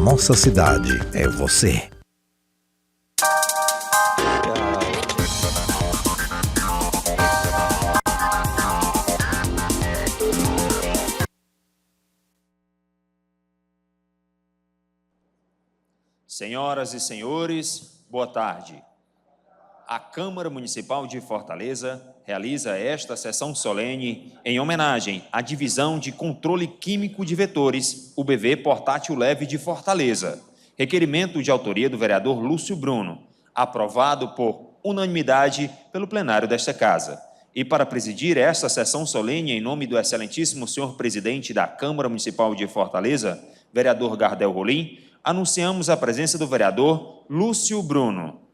nossa cidade é você. Senhoras e senhores, boa tarde. A Câmara Municipal de Fortaleza realiza esta sessão solene em homenagem à Divisão de Controle Químico de Vetores, UBV Portátil Leve de Fortaleza. Requerimento de autoria do vereador Lúcio Bruno, aprovado por unanimidade pelo plenário desta Casa. E para presidir esta sessão solene em nome do excelentíssimo senhor presidente da Câmara Municipal de Fortaleza, vereador Gardel Rolim, anunciamos a presença do vereador Lúcio Bruno.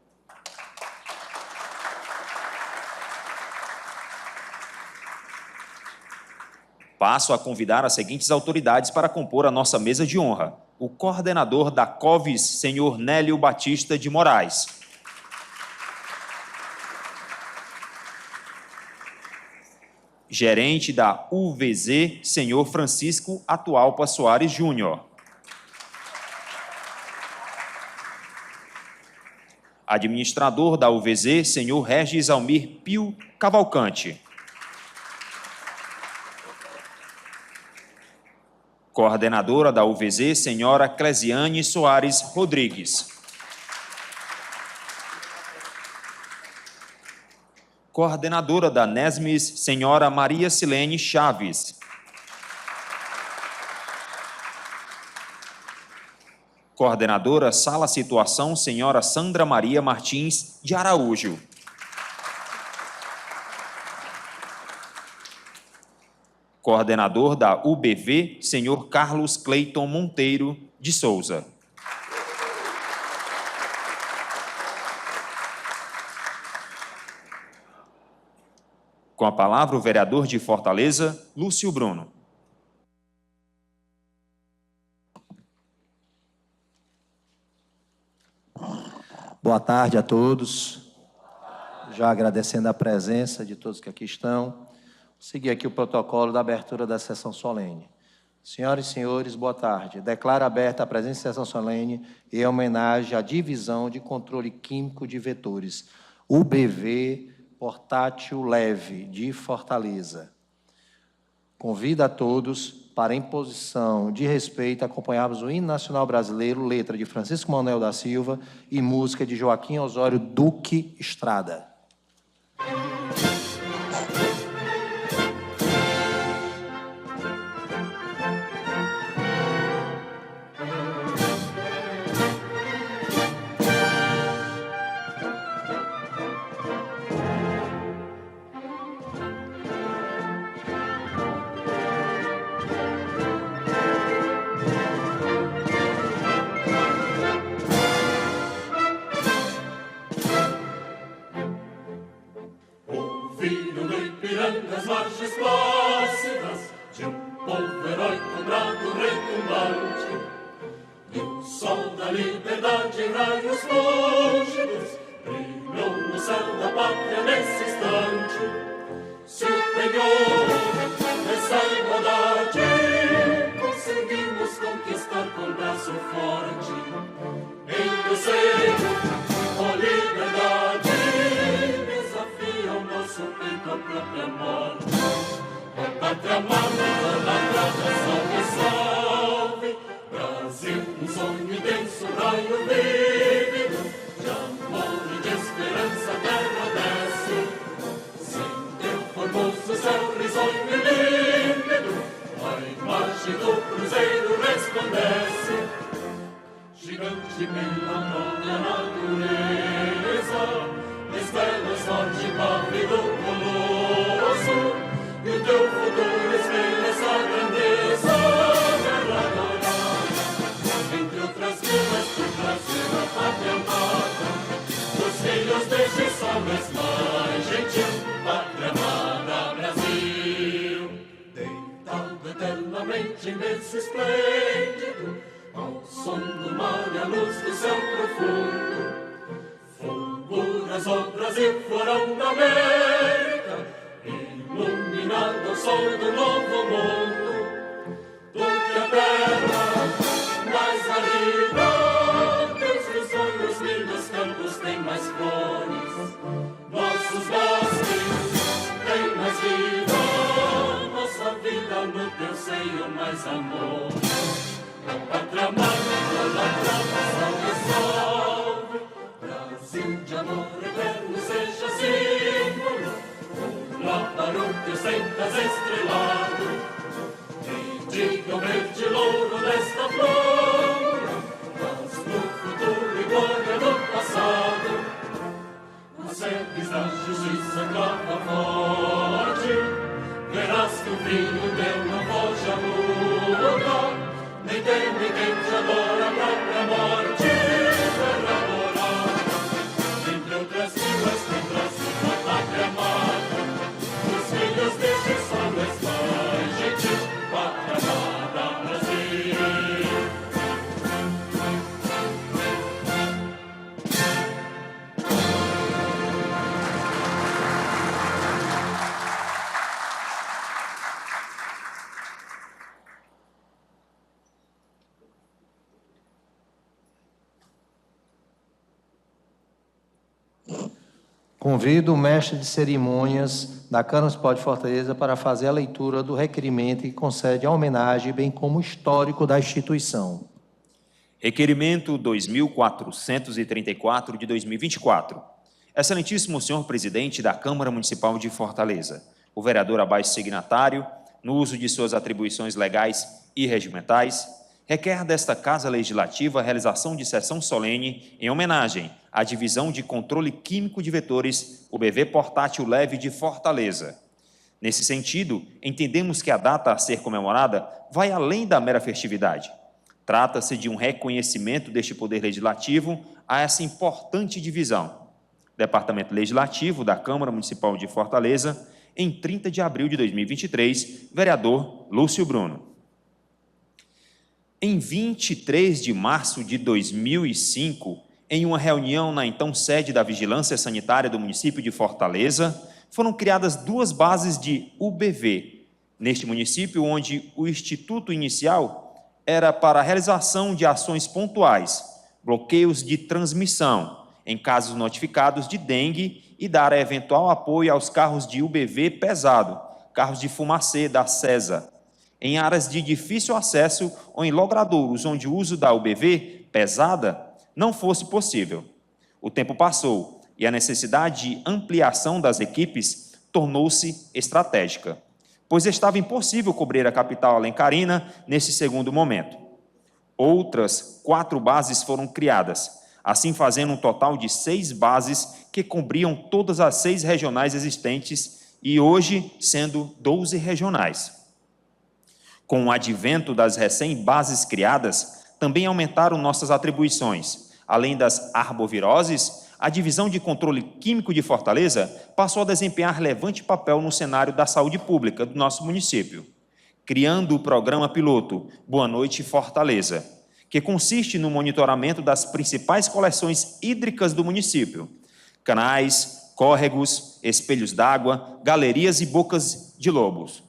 Passo a convidar as seguintes autoridades para compor a nossa mesa de honra. O coordenador da COVES, senhor Nélio Batista de Moraes. Gerente da UVZ, senhor Francisco Atualpa Soares Júnior. Administrador da UVZ, senhor Regis Almir Pio Cavalcante. Coordenadora da UVZ, senhora Clesiane Soares Rodrigues. Coordenadora da NESMES, senhora Maria Silene Chaves. Coordenadora Sala Situação, senhora Sandra Maria Martins de Araújo. Coordenador da UBV, senhor Carlos Cleiton Monteiro de Souza. Com a palavra, o vereador de Fortaleza, Lúcio Bruno. Boa tarde a todos. Já agradecendo a presença de todos que aqui estão. Vou seguir aqui o protocolo da abertura da sessão solene. Senhoras e senhores, boa tarde. Declaro aberta a presença da sessão solene em homenagem à Divisão de Controle Químico de Vetores, UBV Portátil Leve de Fortaleza. Convido a todos para, em posição de respeito, acompanharmos o hino nacional brasileiro, letra de Francisco Manuel da Silva e música de Joaquim Osório Duque Estrada. As margens plácidas de povo heróico, bravo, retumbante, e o sol da liberdade em raios lúcidos brilhou no céu da pátria nesse instante. Superior essa igualdade conseguimos conquistar com braço forte. Em teu seio, ó liberdade, desafia o nosso peito a própria morte. Ó pátria amada, idolatrada, salve, salve, Brasil, um sonho intenso, raio vívido, de amor e de esperança a terra desce. Sem teu formoso céu risonho e límpido, a imagem do cruzeiro resplandece. Gigante pela própria natureza, estrelas forte pálido colosso, e o teu futuro espelha essa grandeza. Terra dourada, entre outras vilas do Brasil, a pátria amada, dos filhos deste sol mais gentil, pátria amada Brasil. Deitado eternamente em berço esplêndido, ao som do mar e à luz do céu profundo, fulguras o Brasil, florão da América, iluminado ao sol do novo mundo. Tu que a terra mais árida Convido o mestre de cerimônias da Câmara Municipal de Fortaleza para fazer a leitura do requerimento que concede a homenagem, bem como o histórico da instituição. Requerimento 2434 de 2024. Excelentíssimo senhor presidente da Câmara Municipal de Fortaleza, o vereador abaixo signatário, no uso de suas atribuições legais e regimentais, requer desta Casa Legislativa a realização de sessão solene em homenagem à Divisão de Controle Químico de Vetores, UBV Portátil Leve de Fortaleza. Nesse sentido, entendemos que a data a ser comemorada vai além da mera festividade. Trata-se de um reconhecimento deste Poder Legislativo a essa importante divisão. Departamento Legislativo da Câmara Municipal de Fortaleza, em 30 de abril de 2023, vereador Lúcio Bruno. Em 23 de março de 2005, em uma reunião na então sede da Vigilância Sanitária do município de Fortaleza, foram criadas 2 bases de UBV, neste município, onde o instituto inicial era para a realização de ações pontuais, bloqueios de transmissão, em casos notificados de dengue e dar eventual apoio aos carros de UBV pesado, carros de fumacê da CESA, em áreas de difícil acesso ou em logradouros onde o uso da UBV pesada não fosse possível. O tempo passou e a necessidade de ampliação das equipes tornou-se estratégica, pois estava impossível cobrir a capital alencarina nesse segundo momento. Outras 4 bases foram criadas, assim fazendo um total de 6 bases que cobriam todas as 6 regionais existentes e hoje sendo 12 regionais. Com o advento das recém-bases criadas, também aumentaram nossas atribuições. Além das arboviroses, a Divisão de Controle Químico de Fortaleza passou a desempenhar relevante papel no cenário da saúde pública do nosso município, criando o programa piloto Boa Noite Fortaleza, que consiste no monitoramento das principais coleções hídricas do município, canais, córregos, espelhos d'água, galerias e bocas de lobos,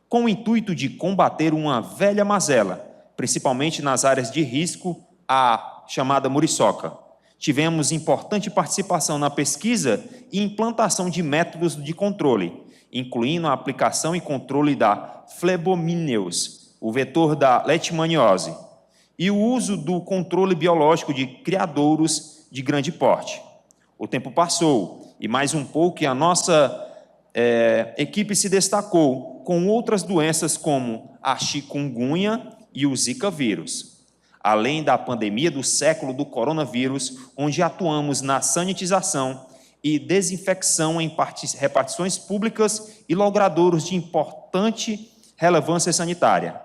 com o intuito de combater uma velha mazela, principalmente nas áreas de risco, a chamada muriçoca. Tivemos importante participação na pesquisa e implantação de métodos de controle, incluindo a aplicação e controle da Phlebomineus, o vetor da leishmaniose, e o uso do controle biológico de criadouros de grande porte. O tempo passou e mais um pouco e a nossa equipe se destacou com outras doenças como a chikungunya e o Zika vírus, além da pandemia do século do coronavírus, onde atuamos na sanitização e desinfecção em repartições públicas e logradouros de importante relevância sanitária.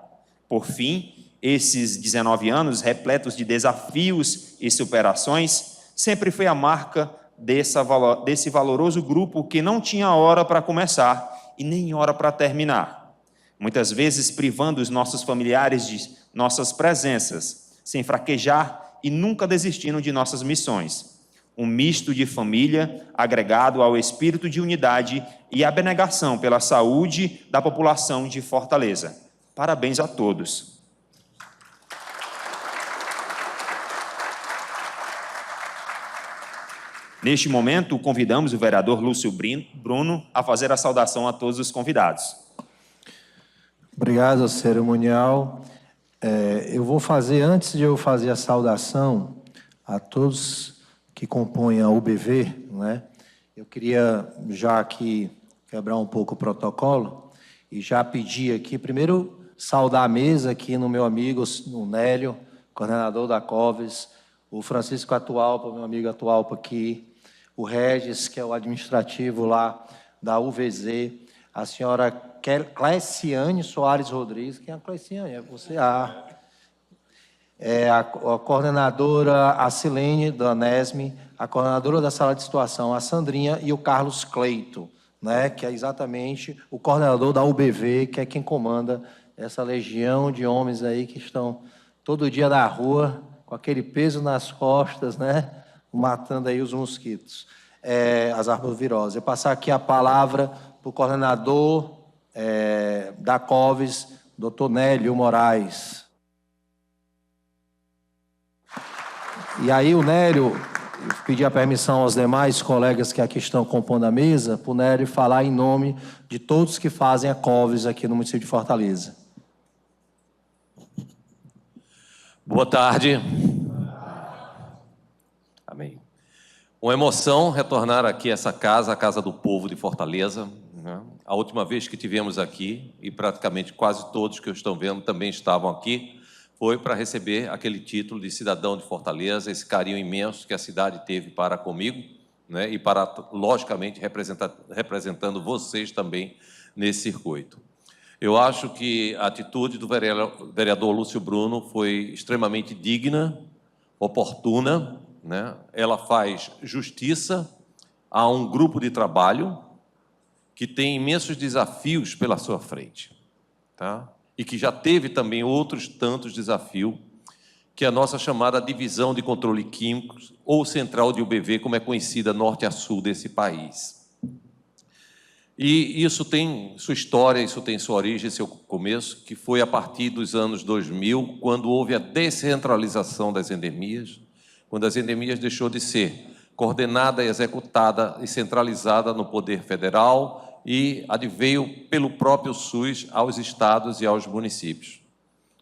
Por fim, esses 19 anos repletos de desafios e superações sempre foi a marca desse valoroso grupo que não tinha hora para começar e nem hora para terminar, muitas vezes privando os nossos familiares de nossas presenças, sem fraquejar e nunca desistindo de nossas missões. Um misto de família agregado ao espírito de unidade e abnegação pela saúde da população de Fortaleza. Parabéns a todos. Neste momento, convidamos o vereador Lúcio Bruno a fazer a saudação a todos os convidados. Obrigado, cerimonial. Eu vou fazer, antes de eu fazer a saudação a todos que compõem a UBV, né? Eu queria já aqui quebrar um pouco o protocolo e já pedir aqui, primeiro, saudar a mesa aqui no meu amigo, o Nélio, coordenador da COVES, o Francisco Atualpa, meu amigo Atualpa aqui, o Regis, que é o administrativo lá da UVZ, a senhora Cleciane Soares Rodrigues. Quem é a Cleciane? É você? A coordenadora Acilene da Nesme, a coordenadora da sala de situação, a Sandrinha, e o Carlos Cleito, né, que é exatamente o coordenador da UBV, que é quem comanda essa legião de homens aí que estão todo dia na rua, com aquele peso nas costas, né, matando aí os mosquitos, as arboviroses. Eu passar aqui a palavra para o coordenador da COVES, doutor Nélio Moraes. E aí o Nélio, Pedir a permissão aos demais colegas que aqui estão compondo a mesa, puderem falar em nome de todos que fazem a COVES aqui no município de Fortaleza. Boa tarde. Amém. Uma emoção retornar aqui a essa casa, a Casa do Povo de Fortaleza, né? A última vez que tivemos aqui, e praticamente quase todos que estão vendo também estavam aqui, foi para receber aquele título de cidadão de Fortaleza, esse carinho imenso que a cidade teve para comigo, né? E para, logicamente, representando vocês também nesse circuito. Eu acho que a atitude do vereador Lúcio Bruno foi extremamente digna, oportuna, né? Ela faz justiça a um grupo de trabalho que tem imensos desafios pela sua frente, tá? E que já teve também outros tantos desafios, que é a nossa chamada Divisão de Controle Químicos, ou Central de UBV, como é conhecida norte a sul desse país. E isso tem sua história, isso tem sua origem, seu começo, que foi a partir dos anos 2000, quando houve a descentralização das endemias, quando as endemias deixou de ser coordenada, executada e centralizada no Poder Federal e adveio pelo próprio SUS aos estados e aos municípios.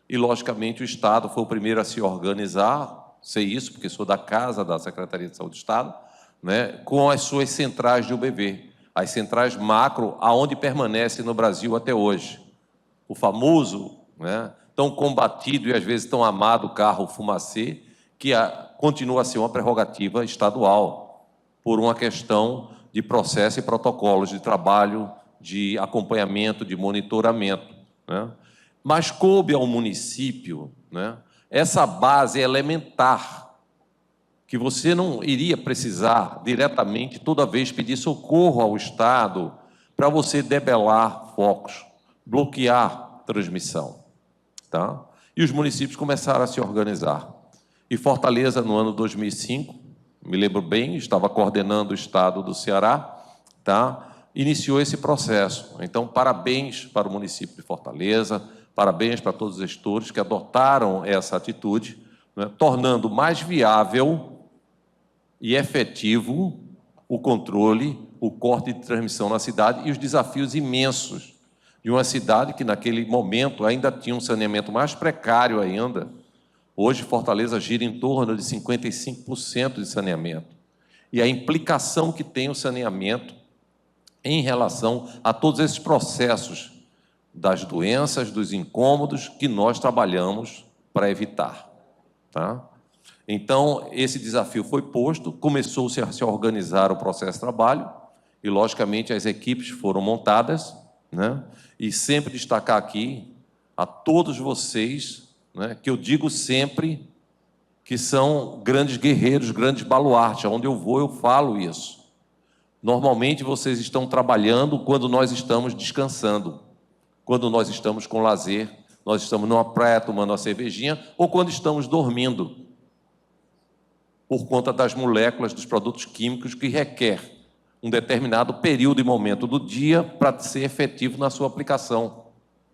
E, logicamente, o Estado foi o primeiro a se organizar, sei isso, porque sou da casa da Secretaria de Saúde do Estado, né, com as suas centrais de UBV, as centrais macro, aonde permanece no Brasil até hoje. O famoso, né, tão combatido e, às vezes, tão amado carro fumacê, que continua a ser uma prerrogativa estadual, por uma questão de processo e protocolos de trabalho, de acompanhamento, de monitoramento, né? Mas coube ao município, né, essa base elementar, que você não iria precisar diretamente toda vez pedir socorro ao Estado para você debelar focos, bloquear transmissão, tá? E os municípios começaram a se organizar. E Fortaleza, no ano 2005, me lembro bem, estava coordenando o estado do Ceará, tá? Iniciou esse processo. Então, parabéns para o município de Fortaleza, parabéns para todos os gestores que adotaram essa atitude, né, tornando mais viável e efetivo o controle, o corte de transmissão na cidade e os desafios imensos de uma cidade que, naquele momento, ainda tinha um saneamento mais precário ainda. Hoje, Fortaleza gira em torno de 55% de saneamento. E a implicação que tem o saneamento em relação a todos esses processos das doenças, dos incômodos que nós trabalhamos para evitar, tá? Então, esse desafio foi posto, começou-se a se organizar o processo de trabalho e, logicamente, as equipes foram montadas, né? E sempre destacar aqui a todos vocês, né, que eu digo sempre que são grandes guerreiros, grandes baluartes. Onde eu vou, eu falo isso. Normalmente, vocês estão trabalhando quando nós estamos descansando, quando nós estamos com lazer, nós estamos numa praia tomando uma cervejinha, ou quando estamos dormindo, por conta das moléculas dos produtos químicos que requer um determinado período e momento do dia para ser efetivo na sua aplicação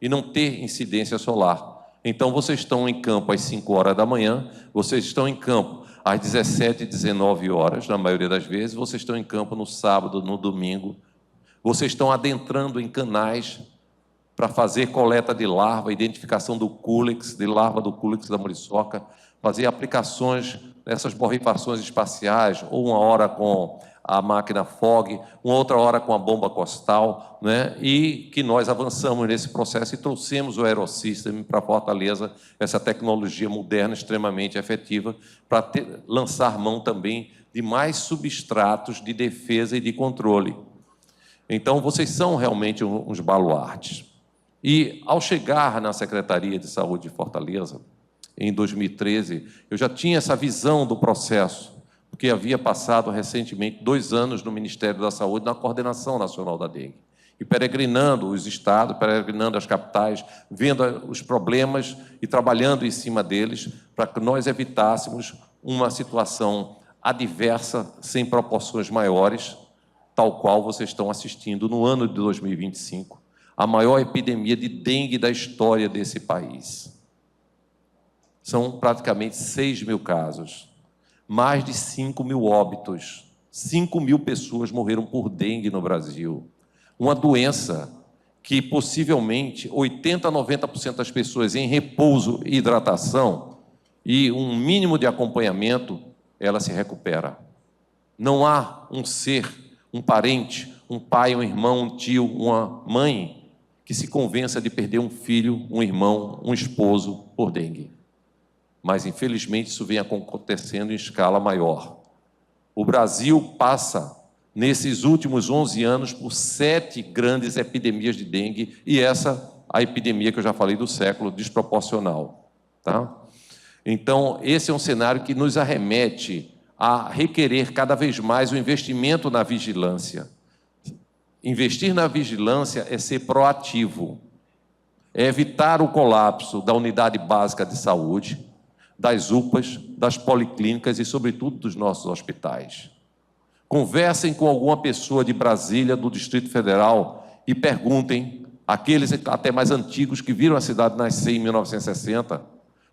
e não ter incidência solar. Então, vocês estão em campo às 5 horas da manhã, vocês estão em campo às 17, 19 horas, na maioria das vezes, vocês estão em campo no sábado, no domingo, vocês estão adentrando em canais para fazer coleta de larva, identificação do Culex, de larva do Culex da muriçoca, fazer aplicações dessas borrifações espaciais, ou uma hora com a máquina FOG, uma outra hora com a bomba costal, né? E que nós avançamos nesse processo e trouxemos o Aerosystem para Fortaleza, essa tecnologia moderna extremamente efetiva, para lançar mão também de mais substratos de defesa e de controle. Então, vocês são realmente uns baluartes. E, ao chegar na Secretaria de Saúde de Fortaleza, em 2013, eu já tinha essa visão do processo, porque havia passado recentemente 2 anos no Ministério da Saúde na coordenação nacional da dengue, e peregrinando os estados, peregrinando as capitais, vendo os problemas e trabalhando em cima deles para que nós evitássemos uma situação adversa, sem proporções maiores, tal qual vocês estão assistindo no ano de 2025, a maior epidemia de dengue da história desse país. São praticamente 6 mil casos. Mais de 5 mil óbitos. 5 mil pessoas morreram por dengue no Brasil. Uma doença que possivelmente 80% a 90% das pessoas em repouso e hidratação e um mínimo de acompanhamento, ela se recupera. Não há um ser, um parente, um pai, um irmão, um tio, uma mãe que se convença de perder um filho, um irmão, um esposo por dengue. Mas, infelizmente, isso vem acontecendo em escala maior. O Brasil passa, nesses últimos 11 anos, por 7 grandes epidemias de dengue, e essa, a epidemia que eu já falei do século, desproporcional. Tá? Então, esse é um cenário que nos arremete a requerer cada vez mais o investimento na vigilância. Investir na vigilância é ser proativo, é evitar o colapso da unidade básica de saúde, das UPAs, das policlínicas e, sobretudo, dos nossos hospitais. Conversem com alguma pessoa de Brasília, do Distrito Federal, e perguntem, aqueles até mais antigos que viram a cidade nascer em 1960,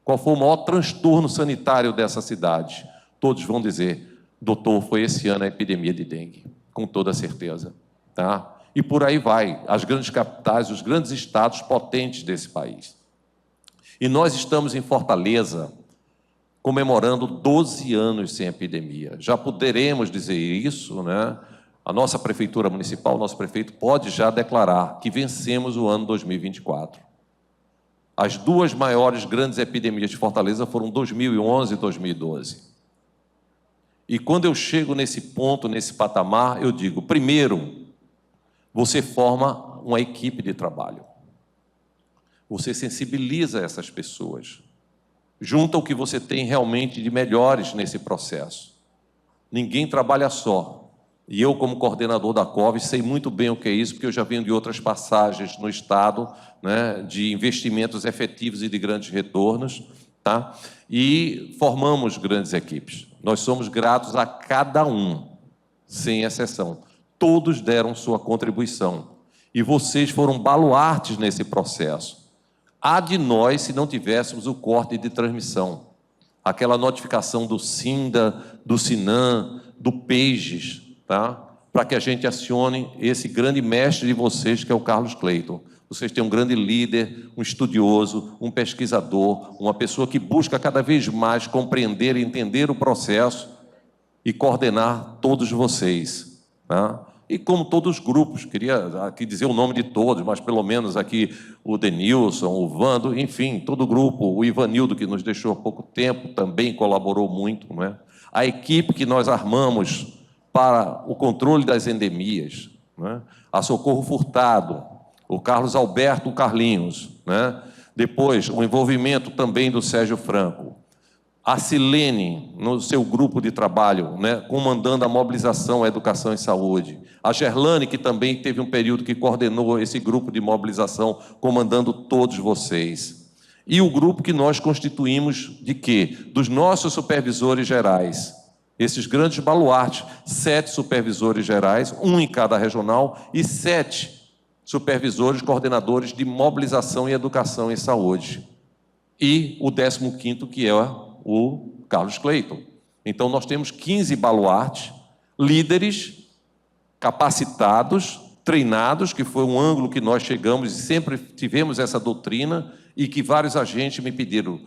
qual foi o maior transtorno sanitário dessa cidade. Todos vão dizer, doutor, foi esse ano a epidemia de dengue, com toda certeza. Tá? E por aí vai, as grandes capitais, os grandes estados potentes desse país. E nós estamos em Fortaleza, comemorando 12 anos sem epidemia. Já poderemos dizer isso, né? A nossa prefeitura municipal, o nosso prefeito pode já declarar que vencemos o ano 2024. As duas maiores grandes epidemias de Fortaleza foram 2011 e 2012. E quando eu chego nesse ponto, nesse patamar, eu digo, primeiro, você forma uma equipe de trabalho. Você sensibiliza essas pessoas. Junta o que você tem realmente de melhores nesse processo. Ninguém trabalha só. E eu, como coordenador da COVES, sei muito bem o que é isso, porque eu já venho de outras passagens no Estado, né, de investimentos efetivos e de grandes retornos, tá? E formamos grandes equipes. Nós somos gratos a cada um, sem exceção. Todos deram sua contribuição. E vocês foram baluartes nesse processo. Há de nós se não tivéssemos o corte de transmissão. Aquela notificação do SINDA, do SINAM, do PEIGES, tá? Para que a gente acione esse grande mestre de vocês, que é o Carlos Cleiton. Vocês têm um grande líder, um estudioso, um pesquisador, uma pessoa que busca cada vez mais compreender e entender o processo e coordenar todos vocês. Tá? E como todos os grupos, queria aqui dizer o nome de todos, mas pelo menos aqui o Denilson, o Vando, enfim, todo o grupo, o Ivanildo, que nos deixou há pouco tempo, também colaborou muito, não é? A equipe que nós armamos para o controle das endemias, não é? A Socorro Furtado, o Carlos Alberto Carlinhos, né? Depois o envolvimento também do Sérgio Franco, a Silene, no seu grupo de trabalho, né, comandando a mobilização à educação e saúde. A Gerlane, que também teve um período que coordenou esse grupo de mobilização, comandando todos vocês. E o grupo que nós constituímos de quê? Dos nossos supervisores gerais. Esses grandes baluartes, 7 supervisores gerais, 1 em cada regional, e 7 supervisores, coordenadores de mobilização e educação e saúde. E o 15º, que é o Carlos Cleiton. Então, nós temos 15 baluartes, líderes capacitados, treinados, que foi um ângulo que nós chegamos e sempre tivemos essa doutrina, e que vários agentes me pediram,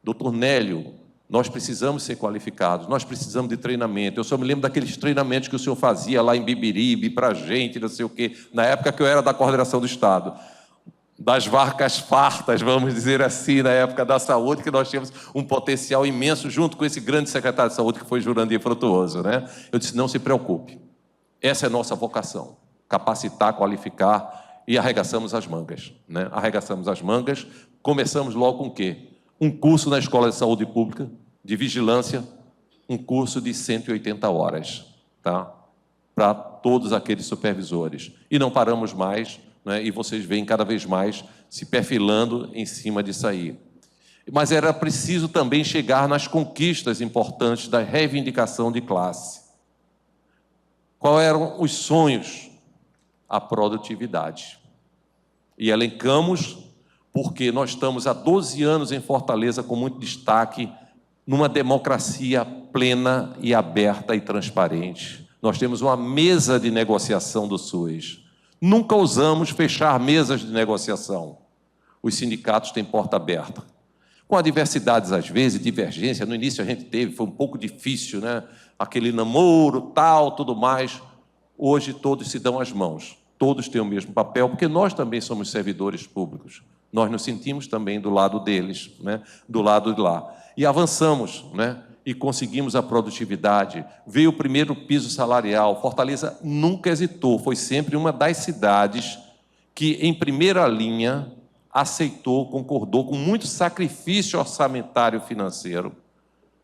doutor Nélio, nós precisamos ser qualificados, nós precisamos de treinamento. Eu só me lembro daqueles treinamentos que o senhor fazia lá em Bibiribe, para a gente, não sei o quê, na época que eu era da coordenação do Estado. Das vacas fartas, vamos dizer assim, na época da saúde, que nós tínhamos um potencial imenso, junto com esse grande secretário de saúde, que foi Jurandir Frutuoso, né? Eu disse, não se preocupe, essa é a nossa vocação, capacitar, qualificar, e arregaçamos as mangas, né? Arregaçamos as mangas, começamos logo com o quê? Um curso na Escola de Saúde Pública, de vigilância, um curso de 180 horas, tá? Para todos aqueles supervisores. E não paramos mais, né? E vocês veem cada vez mais se perfilando em cima disso aí. Mas era preciso também chegar nas conquistas importantes da reivindicação de classe. Quais eram os sonhos? A produtividade. E elencamos, porque nós estamos há 12 anos em Fortaleza com muito destaque numa democracia plena e aberta e transparente. Nós temos uma mesa de negociação do SUS. Nunca ousamos fechar mesas de negociação. Os sindicatos têm porta aberta. Com adversidades, às vezes, divergência, no início a gente teve, foi um pouco difícil, né? Aquele namoro, tal, tudo mais. Hoje todos se dão as mãos, todos têm o mesmo papel, porque nós também somos servidores públicos. Nós nos sentimos também do lado deles, né? Do lado de lá. E avançamos, né? E conseguimos a produtividade. Veio o primeiro piso salarial. Fortaleza nunca hesitou, foi sempre uma das cidades que, em primeira linha, aceitou, concordou com muito sacrifício orçamentário financeiro.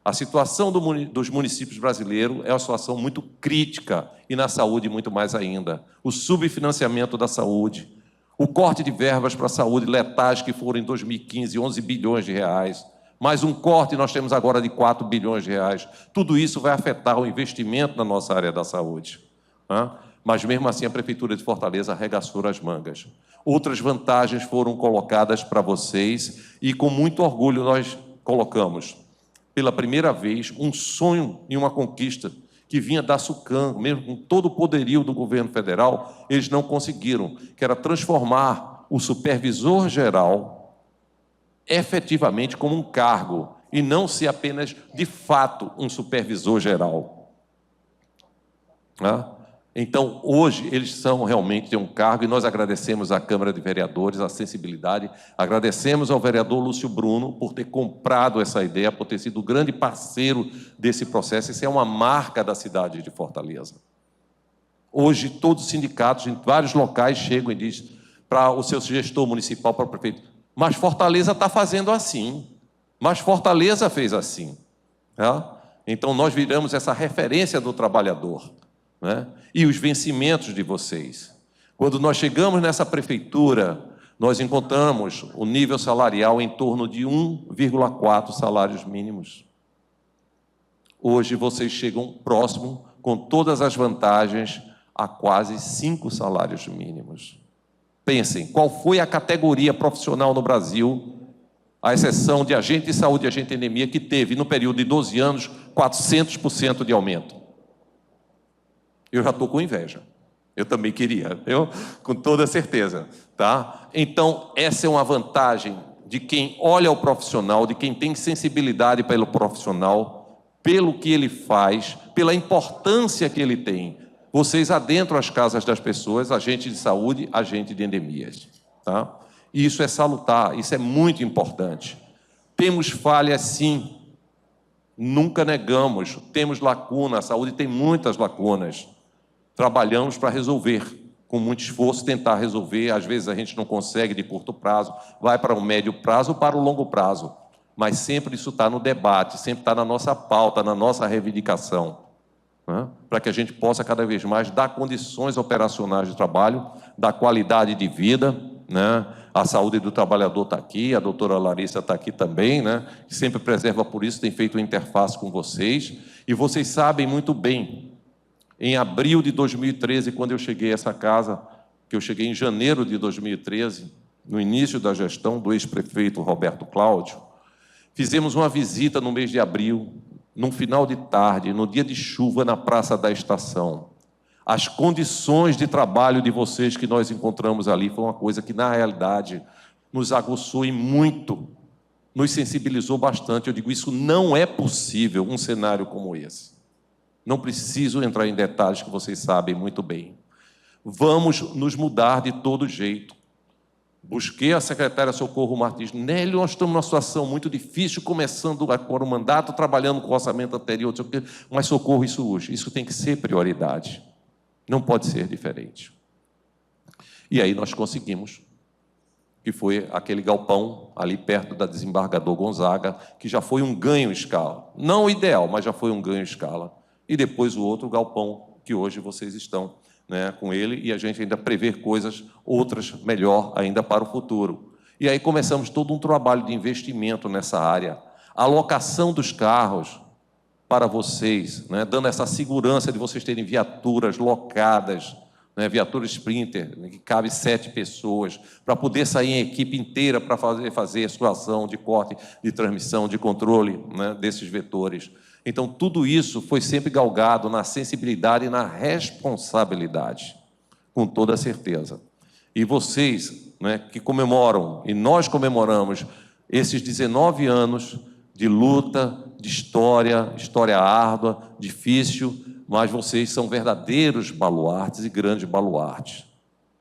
A situação dos municípios brasileiros é uma situação muito crítica, e na saúde muito mais ainda. O subfinanciamento da saúde, o corte de verbas para a saúde letais, que foram em 2015 11 bilhões de reais, mais um corte nós temos agora de 4 bilhões de reais. Tudo isso vai afetar o investimento na nossa área da saúde. Mas, mesmo assim, a Prefeitura de Fortaleza arregaçou as mangas. Outras vantagens foram colocadas para vocês e, com muito orgulho, nós colocamos, pela primeira vez, um sonho e uma conquista que vinha da SUCAM, mesmo com todo o poderio do governo federal, eles não conseguiram, que era transformar o supervisor geral efetivamente como um cargo e não ser apenas, de fato, um supervisor geral. Então, hoje, eles são realmente têm um cargo, e nós agradecemos à Câmara de Vereadores a sensibilidade, agradecemos ao vereador Lúcio Bruno por ter comprado essa ideia, por ter sido o grande parceiro desse processo. Isso é uma marca da cidade de Fortaleza. Hoje, todos os sindicatos, em vários locais, chegam e dizem para o seu gestor municipal, para o prefeito: mas Fortaleza está fazendo assim, mas Fortaleza fez assim. Então, nós viramos essa referência do trabalhador, né? E os vencimentos de vocês. Quando nós chegamos nessa prefeitura, nós encontramos o nível salarial em torno de 1,4 salários mínimos. Hoje vocês chegam próximo, com todas as vantagens, a quase 5 salários mínimos. Pensem, qual foi a categoria profissional no Brasil, à exceção de agente de saúde e agente de endemia, que teve, no período de 12 anos, 400% de aumento? Eu já estou com inveja. Eu também queria, com toda certeza. Tá? Então, essa é uma vantagem de quem olha o profissional, de quem tem sensibilidade pelo profissional, pelo que ele faz, pela importância que ele tem. Vocês adentram as casas das pessoas, agente de saúde, agente de endemias. Tá? E isso é salutar, isso é muito importante. Temos falhas, sim. Nunca negamos. Temos lacuna, a saúde tem muitas lacunas. Trabalhamos para resolver, com muito esforço, tentar resolver. Às vezes a gente não consegue de curto prazo, vai para o médio prazo ou para o longo prazo. Mas sempre isso está no debate, sempre está na nossa pauta, na nossa reivindicação, para que a gente possa cada vez mais dar condições operacionais de trabalho, dar qualidade de vida, né? A saúde do trabalhador está aqui, a doutora Larissa está aqui também, né? Que sempre preserva por isso, tem feito uma interface com vocês. E vocês sabem muito bem, em abril de 2013, quando eu cheguei a essa casa, que eu cheguei em janeiro de 2013, no início da gestão do ex-prefeito Roberto Cláudio, fizemos uma visita no mês de abril, num final de tarde, no dia de chuva, na Praça da Estação. As condições de trabalho de vocês que nós encontramos ali foi uma coisa que, na realidade, nos aguçou e muito, nos sensibilizou bastante. Eu digo, isso não é possível, um cenário como esse. Não preciso entrar em detalhes que vocês sabem muito bem. Vamos nos mudar de todo jeito. Busquei a secretária Socorro Martins. Nélio, nós estamos numa situação muito difícil, começando agora o mandato, trabalhando com o orçamento anterior, mas Socorro, isso hoje, isso tem que ser prioridade. Não pode ser diferente. E aí nós conseguimos, que foi aquele galpão ali perto da Desembargador Gonzaga, que já foi um ganho em escala. Não o ideal, mas já foi um ganho em escala. E depois o outro galpão, que hoje vocês estão, né, com ele, e a gente ainda prevê coisas, outras melhor ainda para o futuro. E aí começamos todo um trabalho de investimento nessa área. A alocação dos carros para vocês, né, dando essa segurança de vocês terem viaturas locadas né, viatura Sprinter, que cabe 7 pessoas, para poder sair em equipe inteira para fazer a situação de corte, de transmissão, de controle, né, desses vetores. Então, tudo isso foi sempre galgado na sensibilidade e na responsabilidade, com toda certeza. E vocês, né, que comemoram, e nós comemoramos, esses 19 anos de luta, de história árdua, difícil, mas vocês são verdadeiros baluartes e grandes baluartes.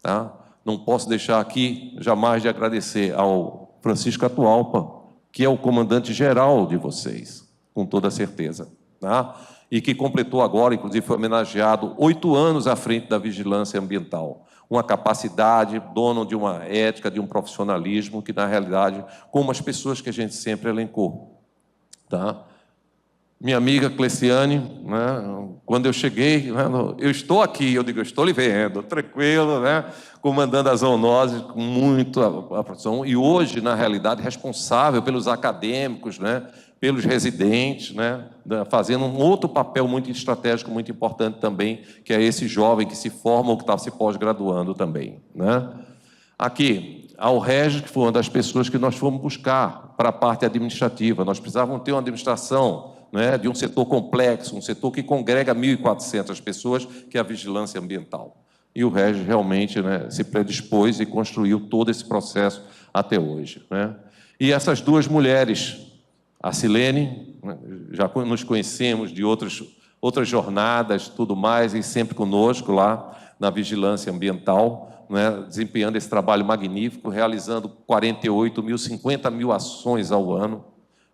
Tá? Não posso deixar aqui jamais de agradecer ao Francisco Atualpa, que é o comandante-geral de vocês, com toda certeza. Tá? E que completou agora, inclusive foi homenageado, 8 anos à frente da vigilância ambiental. Uma capacidade, dono de uma ética, de um profissionalismo que, na realidade, como as pessoas que a gente sempre elencou. Tá? Minha amiga Cleciane, né, quando eu cheguei, né, eu estou aqui, eu digo, eu estou lhe vendo, tranquilo, né, comandando as zoonoses com muita aproximação, e hoje, na realidade, responsável pelos acadêmicos, né, pelos residentes, né, fazendo um outro papel muito estratégico, muito importante também, que é esse jovem que se forma ou que está se pós-graduando também. Né? Aqui, ao Regis, que foi uma das pessoas que nós fomos buscar para a parte administrativa. Nós precisávamos ter uma administração, né, de um setor complexo, um setor que congrega 1.400 pessoas, que é a vigilância ambiental. E o Regis realmente, né, se predispôs e construiu todo esse processo até hoje. Né? E essas duas mulheres, a Silene, né, já nos conhecemos de outras jornadas, tudo mais, e sempre conosco lá na vigilância ambiental, né, desempenhando esse trabalho magnífico, realizando 48 mil, 50 mil ações ao ano,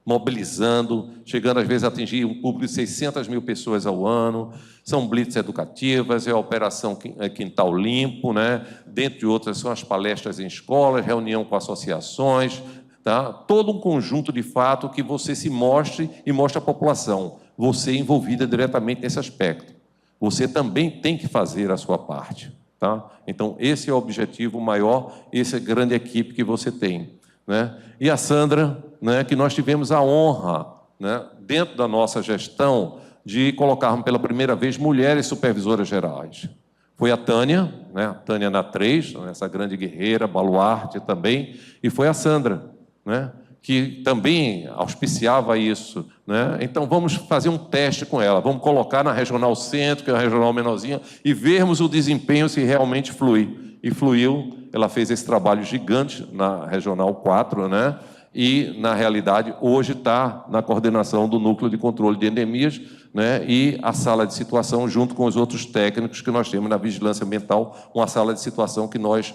mobilizando, chegando às vezes a atingir um público de 600 mil pessoas ao ano. São blitz educativas, é a Operação Quintal Limpo, né? Dentre outras são as palestras em escolas, reunião com associações, tá? Todo um conjunto de fato que você se mostre e mostre à população. Você é envolvida diretamente nesse aspecto. Você também tem que fazer a sua parte. Tá? Então, esse é o objetivo maior, essa grande equipe que você tem. Né? E a Sandra, né, que nós tivemos a honra, né, dentro da nossa gestão, de colocarmos pela primeira vez mulheres supervisoras gerais. Foi a Tânia, né, a Tânia na 3, essa grande guerreira, baluarte também, e foi a Sandra, né, que também auspiciava isso. Né? Então, vamos fazer um teste com ela. Vamos colocar na Regional Centro, que é a regional menorzinha, e vermos o desempenho se realmente flui. E fluiu, ela fez esse trabalho gigante na Regional 4, né? E, na realidade, hoje está na coordenação do Núcleo de Controle de Endemias, né? E a sala de situação, junto com os outros técnicos que nós temos na Vigilância Ambiental, uma sala de situação que nós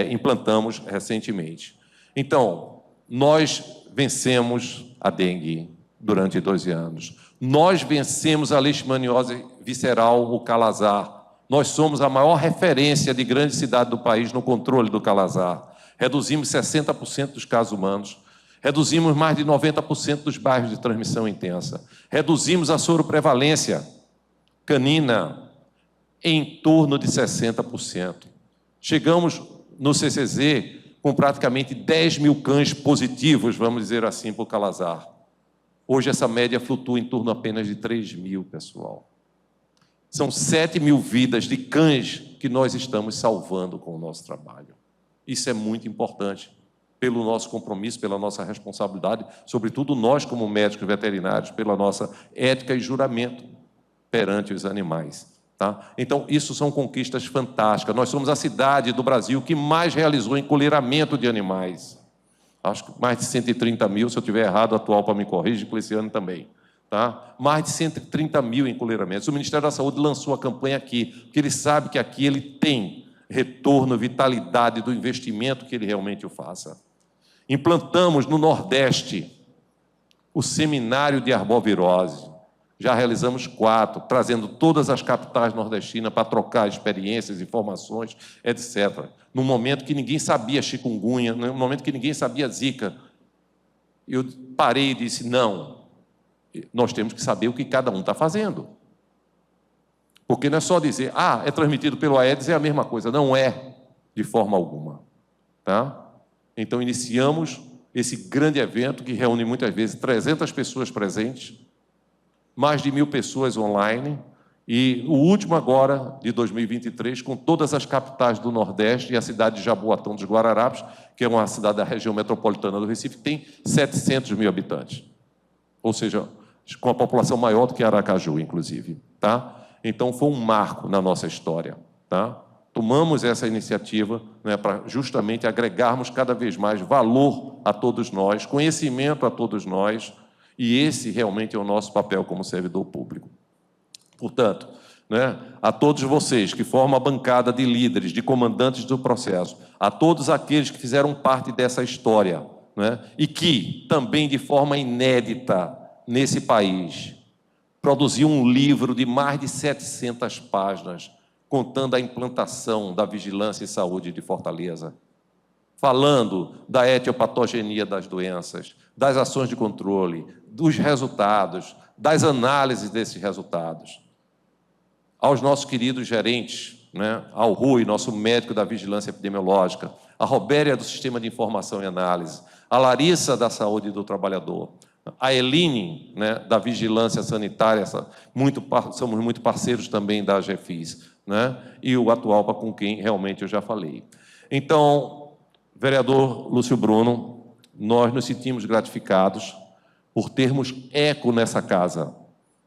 implantamos recentemente. Então, nós vencemos a dengue durante 12 anos. Nós vencemos a leishmaniose visceral, o calazar. Nós somos a maior referência de grande cidade do país no controle do calazar. Reduzimos 60% dos casos humanos. Reduzimos mais de 90% dos bairros de transmissão intensa. Reduzimos a soroprevalência canina em torno de 60%. Chegamos no CCZ com praticamente 10 mil cães positivos, vamos dizer assim, por calazar. Hoje essa média flutua em torno apenas de 3 mil, pessoal. São 7 mil vidas de cães que nós estamos salvando com o nosso trabalho. Isso é muito importante, pelo nosso compromisso, pela nossa responsabilidade, sobretudo nós como médicos veterinários, pela nossa ética e juramento perante os animais. Tá? Então, isso são conquistas fantásticas. Nós somos a cidade do Brasil que mais realizou encolheiramento de animais. Acho que mais de 130 mil, se eu estiver errado, atual para me corrigir, com esse ano também. Tá? Mais de 130 mil encolheiramentos. O Ministério da Saúde lançou a campanha aqui, porque ele sabe que aqui ele tem retorno, vitalidade do investimento que ele realmente o faça. Implantamos no Nordeste o seminário de arbovirose. Já realizamos 4, trazendo todas as capitais nordestinas para trocar experiências, informações, etc. No momento que ninguém sabia chikungunya, no momento que ninguém sabia zika, eu parei e disse, não, nós temos que saber o que cada um está fazendo. Porque não é só dizer, é transmitido pelo Aedes, é a mesma coisa. Não é, de forma alguma. Tá? Então, iniciamos esse grande evento que reúne muitas vezes 300 pessoas presentes, mais de 1.000 pessoas online, E o último agora, de 2023, com todas as capitais do Nordeste e a cidade de Jaboatão dos Guararapes, que é uma cidade da região metropolitana do Recife, que tem 700 mil habitantes. Ou seja, com a população maior do que Aracaju, inclusive. Tá? Então, foi um marco na nossa história. Tá? Tomamos essa iniciativa, né, para justamente agregarmos cada vez mais valor a todos nós, conhecimento a todos nós, e esse realmente é o nosso papel como servidor público. Portanto, né, a todos vocês que formam a bancada de líderes, de comandantes do processo, a todos aqueles que fizeram parte dessa história, né, e que, também de forma inédita nesse país, produziu um livro de mais de 700 páginas, contando a implantação da vigilância e saúde de Fortaleza, falando da etiopatogenia das doenças, das ações de controle, dos resultados, das análises desses resultados. Aos nossos queridos gerentes, né, ao Rui, nosso médico da vigilância epidemiológica, a Robéria do Sistema de Informação e Análise, a Larissa da Saúde do Trabalhador, a Eline, né, da Vigilância Sanitária, somos muito parceiros também da GEFIS, né, e o Atualpa, com quem realmente eu já falei. Então, vereador Lúcio Bruno, nós nos sentimos gratificados por termos eco nessa casa,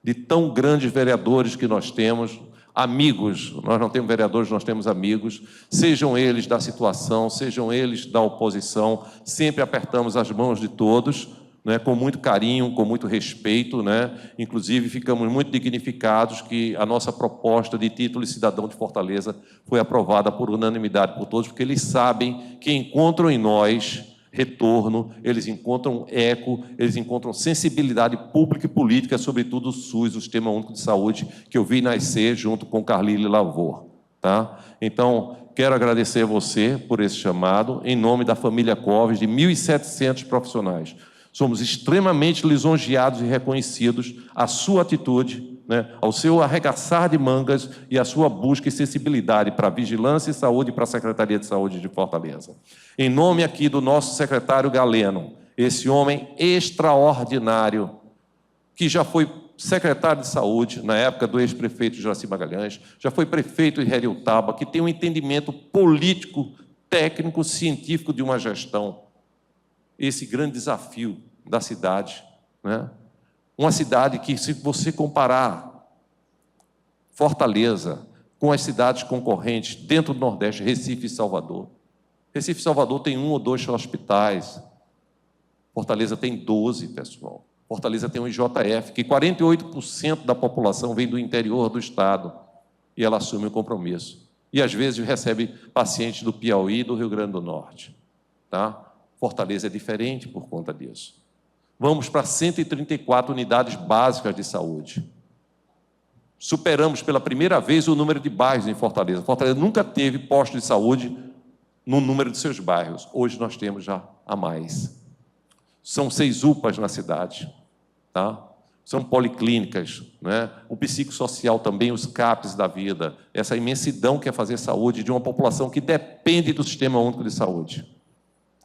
de tão grandes vereadores que nós temos, amigos, nós não temos vereadores, nós temos amigos, sejam eles da situação, sejam eles da oposição, sempre apertamos as mãos de todos, né, com muito carinho, com muito respeito, né? Inclusive ficamos muito dignificados que a nossa proposta de título de cidadão de Fortaleza foi aprovada por unanimidade por todos, porque eles sabem que encontram em nós retorno, eles encontram eco, eles encontram sensibilidade pública e política, sobretudo o SUS, o Sistema Único de Saúde, que eu vi nascer junto com Carlile Lavor. Tá? Então, quero agradecer a você por esse chamado, em nome da família Covas, de 1.700 profissionais. Somos extremamente lisonjeados e reconhecidos a sua atitude, né, ao seu arregaçar de mangas e a sua busca e sensibilidade para a vigilância e saúde e para a Secretaria de Saúde de Fortaleza. Em nome aqui do nosso secretário Galeno, esse homem extraordinário, que já foi secretário de Saúde na época do ex-prefeito Juraci Magalhães, já foi prefeito em Heriotaba, que tem um entendimento político, técnico, científico de uma gestão. Esse grande desafio da cidade, né? Uma cidade que, se você comparar Fortaleza com as cidades concorrentes dentro do Nordeste, Recife e Salvador. Recife e Salvador tem 1 ou 2 hospitais. Fortaleza tem 12, pessoal. Fortaleza tem um IJF, que 48% da população vem do interior do estado, e ela assume o compromisso. E, às vezes, recebe pacientes do Piauí e do Rio Grande do Norte. Tá? Fortaleza é diferente por conta disso. Vamos para 134 unidades básicas de saúde. Superamos pela primeira vez o número de bairros em Fortaleza. Fortaleza nunca teve posto de saúde no número de seus bairros. Hoje nós temos já a mais. São 6 UPAs na cidade. Tá? São policlínicas, né? O psicossocial também, os CAPs da vida. Essa imensidão que é fazer saúde de uma população que depende do Sistema Único de Saúde.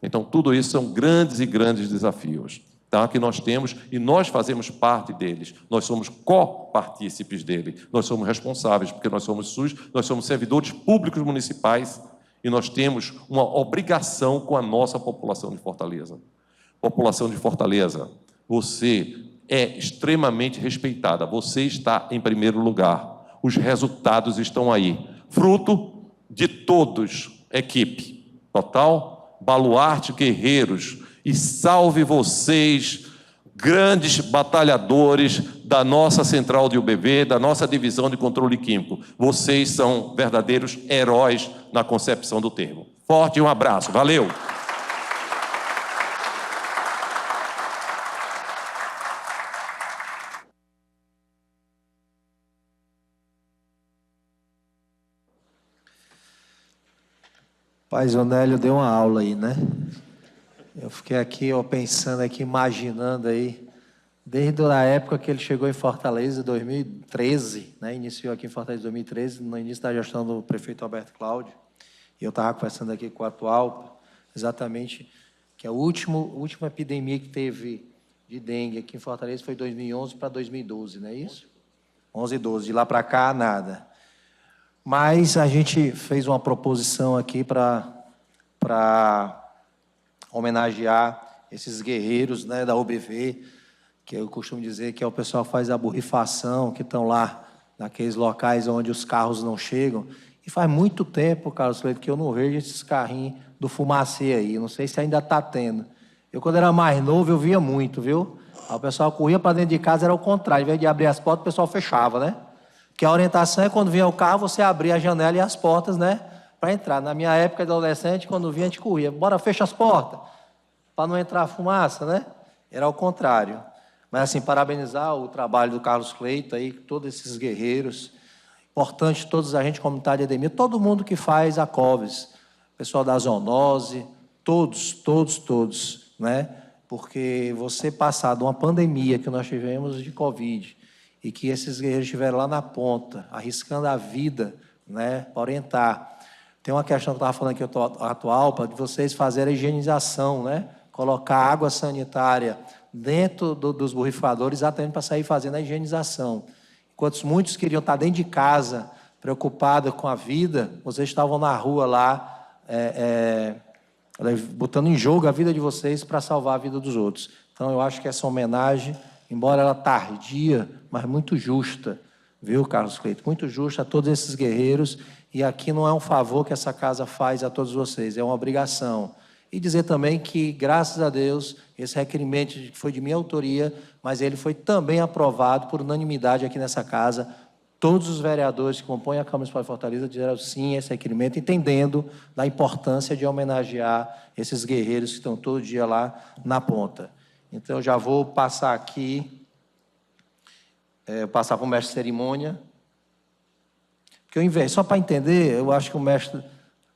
Então, tudo isso são grandes e grandes desafios, tá, que nós temos, e nós fazemos parte deles. Nós somos copartícipes dele. Nós somos responsáveis, porque nós somos SUS, nós somos servidores públicos municipais, e nós temos uma obrigação com a nossa população de Fortaleza. População de Fortaleza, você é extremamente respeitada. Você está em primeiro lugar. Os resultados estão aí. Fruto de todos, equipe. Total, baluarte, guerreiros. E salve vocês, grandes batalhadores da nossa central de UBV, da nossa divisão de controle químico. Vocês são verdadeiros heróis na concepção do termo. Forte um abraço. Valeu! Pai Zonélio deu uma aula aí, né? Eu fiquei aqui, ó, pensando aqui, imaginando aí, desde a época que ele chegou em Fortaleza, 2013, né? Iniciou aqui em Fortaleza em 2013, no início da gestão do prefeito Alberto Cláudio. E eu estava conversando aqui com o atual, exatamente, que a última epidemia que teve de dengue aqui em Fortaleza foi 2011 para 2012, não é isso? 11 e 12. De lá para cá, nada. Mas a gente fez uma proposição aqui para homenagear esses guerreiros, né, da UBV, que eu costumo dizer que é o pessoal que faz a borrifação, que estão lá naqueles locais onde os carros não chegam. E faz muito tempo, Carlos Cleito, que eu não vejo esses carrinhos do Fumacê aí. Não sei se ainda está tendo. Eu, quando era mais novo, eu via muito, viu? Aí o pessoal corria para dentro de casa, era o contrário. Em vez de abrir as portas, o pessoal fechava, né? Porque a orientação é quando vinha o carro, você abria a janela e as portas, né? Para entrar. Na minha época de adolescente, quando vinha, a gente corria. Bora, fecha as portas, para não entrar fumaça, né? Era o contrário. Mas, assim, parabenizar o trabalho do Carlos Cleito aí, todos esses guerreiros. Importante, todos a gente, comunidade Edemir, todo mundo que faz a COVES, pessoal da zoonose, todos, né? Porque você passar de uma pandemia que nós tivemos de Covid e que esses guerreiros estiveram lá na ponta, arriscando a vida, né, para orientar. Tem uma questão que eu estava falando aqui atual, para vocês fazerem a higienização, né? Colocar água sanitária dentro dos borrifadores, exatamente para sair fazendo a higienização. Enquanto muitos queriam estar dentro de casa, preocupados com a vida, vocês estavam na rua lá, botando em jogo a vida de vocês para salvar a vida dos outros. Então, eu acho que essa homenagem, embora ela tardia, mas muito justa, viu, Carlos Cleito? Muito justa a todos esses guerreiros. E aqui não é um favor que essa casa faz a todos vocês, é uma obrigação. E dizer também que, graças a Deus, esse requerimento foi de minha autoria, mas ele foi também aprovado por unanimidade aqui nessa casa. Todos os vereadores que compõem a Câmara Municipal de Fortaleza disseram sim a esse requerimento, entendendo da importância de homenagear esses guerreiros que estão todo dia lá na ponta. Então, eu já vou passar aqui, passar para o mestre de cerimônia, porque eu inverti, só para entender, eu acho que o mestre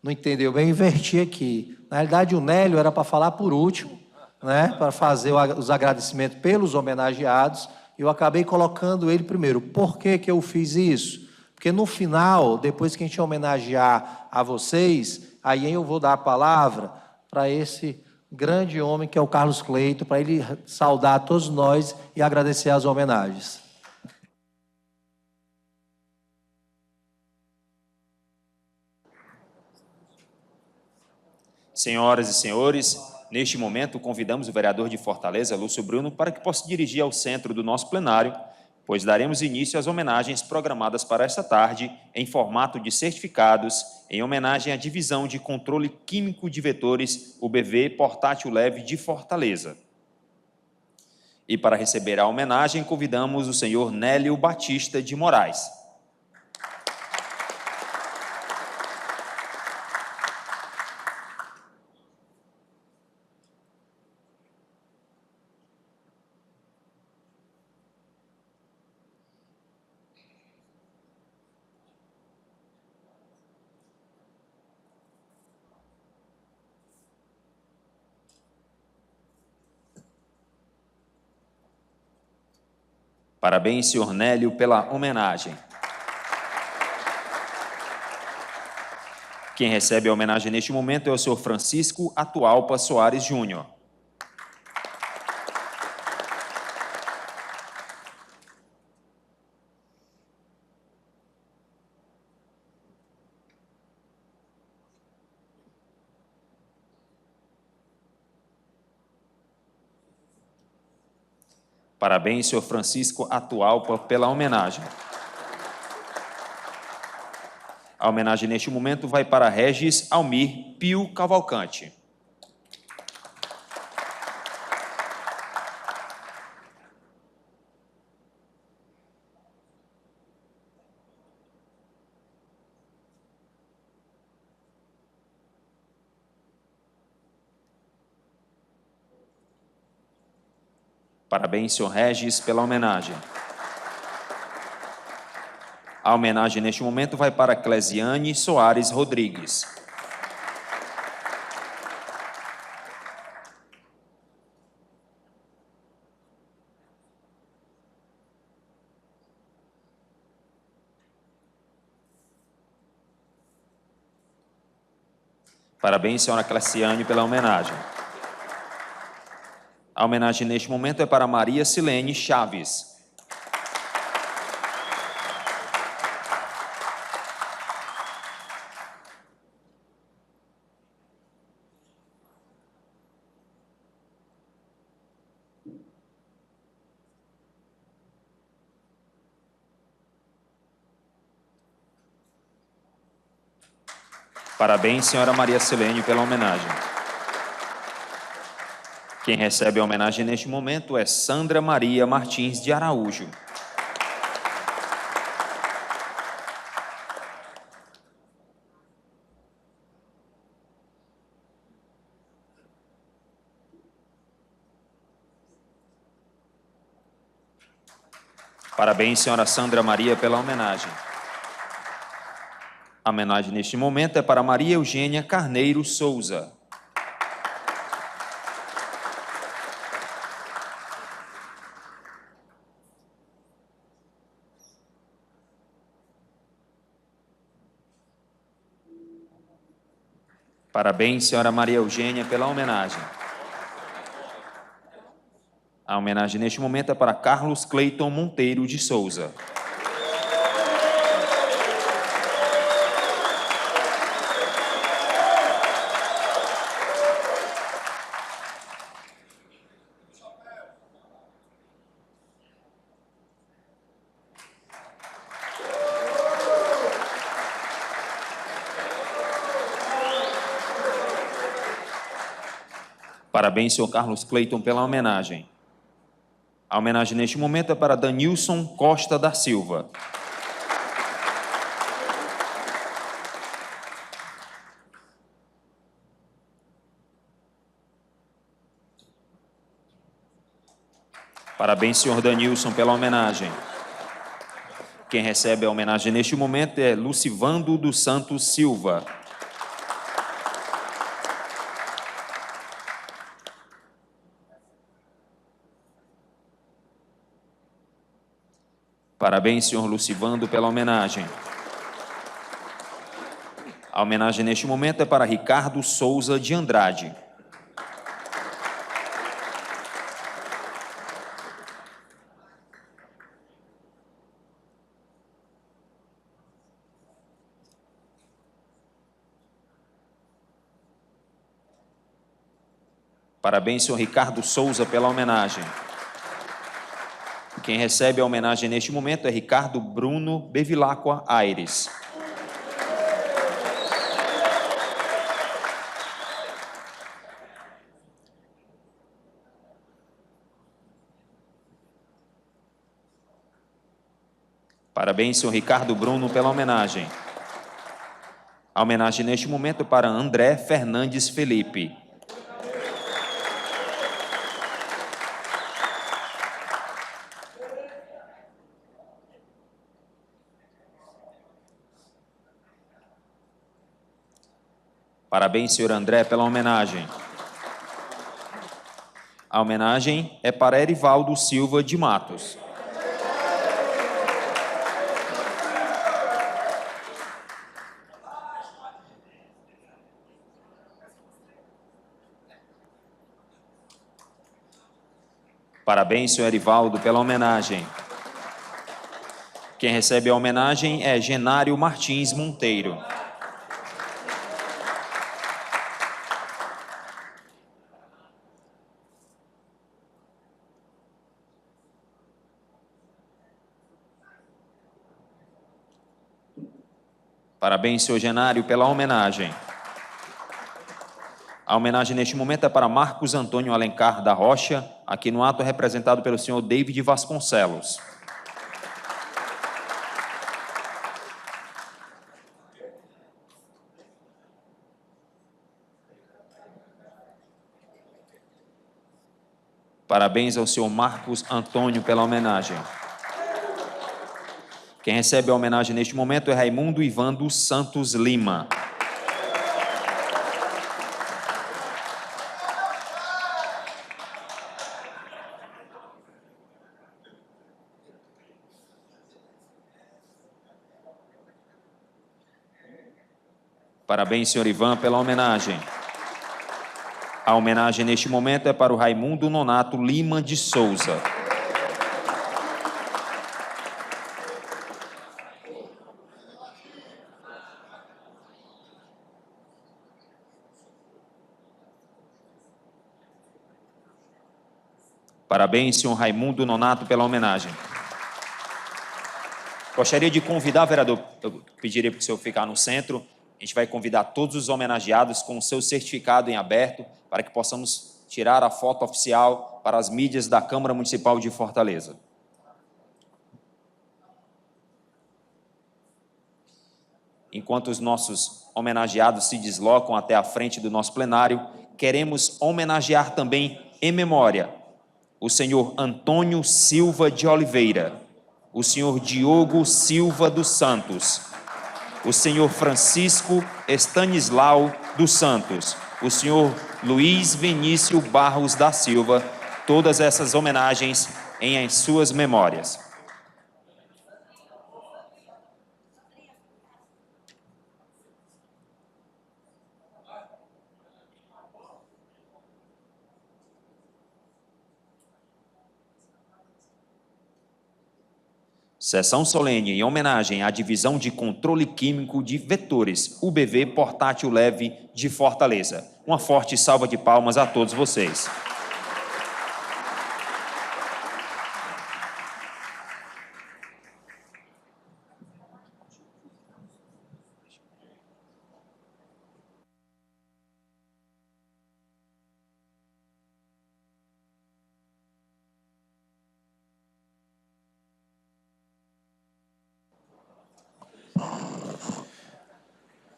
não entendeu bem, eu inverti aqui. Na realidade, o Nélio era para falar por último, né, para fazer os agradecimentos pelos homenageados, e eu acabei colocando ele primeiro. Por que que eu fiz isso? Porque no final, depois que a gente homenagear a vocês, aí eu vou dar a palavra para esse grande homem que é o Carlos Cleito, para ele saudar todos nós e agradecer as homenagens. Senhoras e senhores, neste momento convidamos o vereador de Fortaleza, Lúcio Bruno, para que possa dirigir ao centro do nosso plenário, pois daremos início às homenagens programadas para esta tarde em formato de certificados, em homenagem à Divisão de Controle Químico de Vetores, UBV Portátil Leve de Fortaleza. E para receber a homenagem, convidamos o senhor Nélio Batista de Moraes. Parabéns, senhor Nélio, pela homenagem. Quem recebe a homenagem neste momento é o senhor Francisco Atualpa Soares Júnior. Parabéns, senhor Francisco Atualpa, pela homenagem. A homenagem neste momento vai para Regis Almir Pio Cavalcante. Parabéns, senhor Regis, pela homenagem. A homenagem neste momento vai para Clesiane Soares Rodrigues. Parabéns, senhora Clesiane, pela homenagem. A homenagem neste momento é para Maria Silene Chaves. Parabéns, senhora Maria Silene, pela homenagem. Quem recebe a homenagem neste momento é Sandra Maria Martins de Araújo. Parabéns, senhora Sandra Maria, pela homenagem. A homenagem neste momento é para Maria Eugênia Carneiro Souza. Parabéns, senhora Maria Eugênia, pela homenagem. A homenagem neste momento é para Carlos Cleiton Monteiro de Souza. Parabéns, senhor Carlos Cleiton, pela homenagem. A homenagem neste momento é para Danilson Costa da Silva. Parabéns, senhor Danilson, pela homenagem. Quem recebe a homenagem neste momento é Lucivando dos Santos Silva. Parabéns, senhor Lucivando, pela homenagem. A homenagem neste momento é para Ricardo Souza de Andrade. Parabéns, senhor Ricardo Souza, pela homenagem. Quem recebe a homenagem neste momento é Ricardo Bruno Bevilacqua Aires. Parabéns, senhor Ricardo Bruno, pela homenagem. A homenagem neste momento é para André Fernandes Felipe. Parabéns, senhor André, pela homenagem. A homenagem é para Erivaldo Silva de Matos. Parabéns, senhor Erivaldo, pela homenagem. Quem recebe a homenagem é Genário Martins Monteiro. Parabéns, senhor Genário, pela homenagem. A homenagem neste momento é para Marcos Antônio Alencar da Rocha, aqui no ato representado pelo senhor David Vasconcelos. Parabéns ao senhor Marcos Antônio pela homenagem. Quem recebe a homenagem neste momento é Raimundo Ivan dos Santos Lima. Parabéns, senhor Ivan, pela homenagem. A homenagem neste momento é para o Raimundo Nonato Lima de Souza. Parabéns, senhor Raimundo Nonato, pela homenagem. Gostaria de convidar, vereador, eu pediria para o senhor ficar no centro, A gente vai convidar todos os homenageados com o seu certificado em aberto para que possamos tirar a foto oficial para as mídias da Câmara Municipal de Fortaleza. Enquanto os nossos homenageados se deslocam até a frente do nosso plenário, queremos homenagear também em memória o senhor Antônio Silva de Oliveira, o senhor Diogo Silva dos Santos, o senhor Francisco Estanislau dos Santos, o senhor Luiz Vinícius Barros da Silva, todas essas homenagens em suas memórias. Sessão solene em homenagem à Divisão de Controle Químico de Vetores, UBV Portátil Leve de Fortaleza. Uma forte salva de palmas a todos vocês.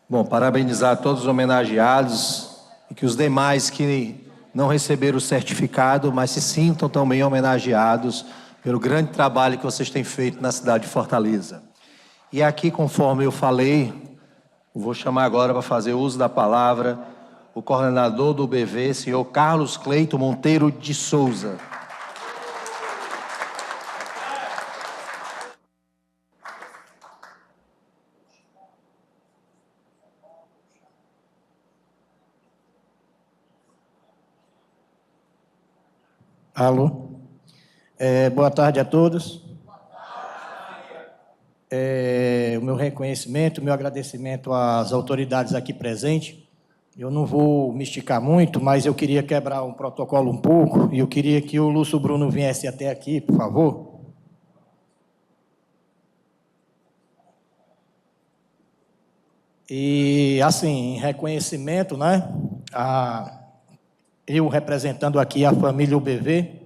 Bom, parabenizar todos os homenageados e que os demais que não receberam o certificado, mas se sintam também homenageados pelo grande trabalho que vocês têm feito na cidade de Fortaleza. E aqui, conforme eu falei, eu vou chamar agora para fazer uso da palavra o coordenador do UBV, senhor Carlos Cleito Monteiro de Souza. Alô. Boa tarde a todos. O meu reconhecimento, o meu agradecimento às autoridades aqui presentes. Eu não vou me esticar muito, mas eu queria quebrar um protocolo um pouco e eu queria que o Lúcio Bruno viesse até aqui, por favor. E, assim, em reconhecimento, né, eu representando aqui a família UBV,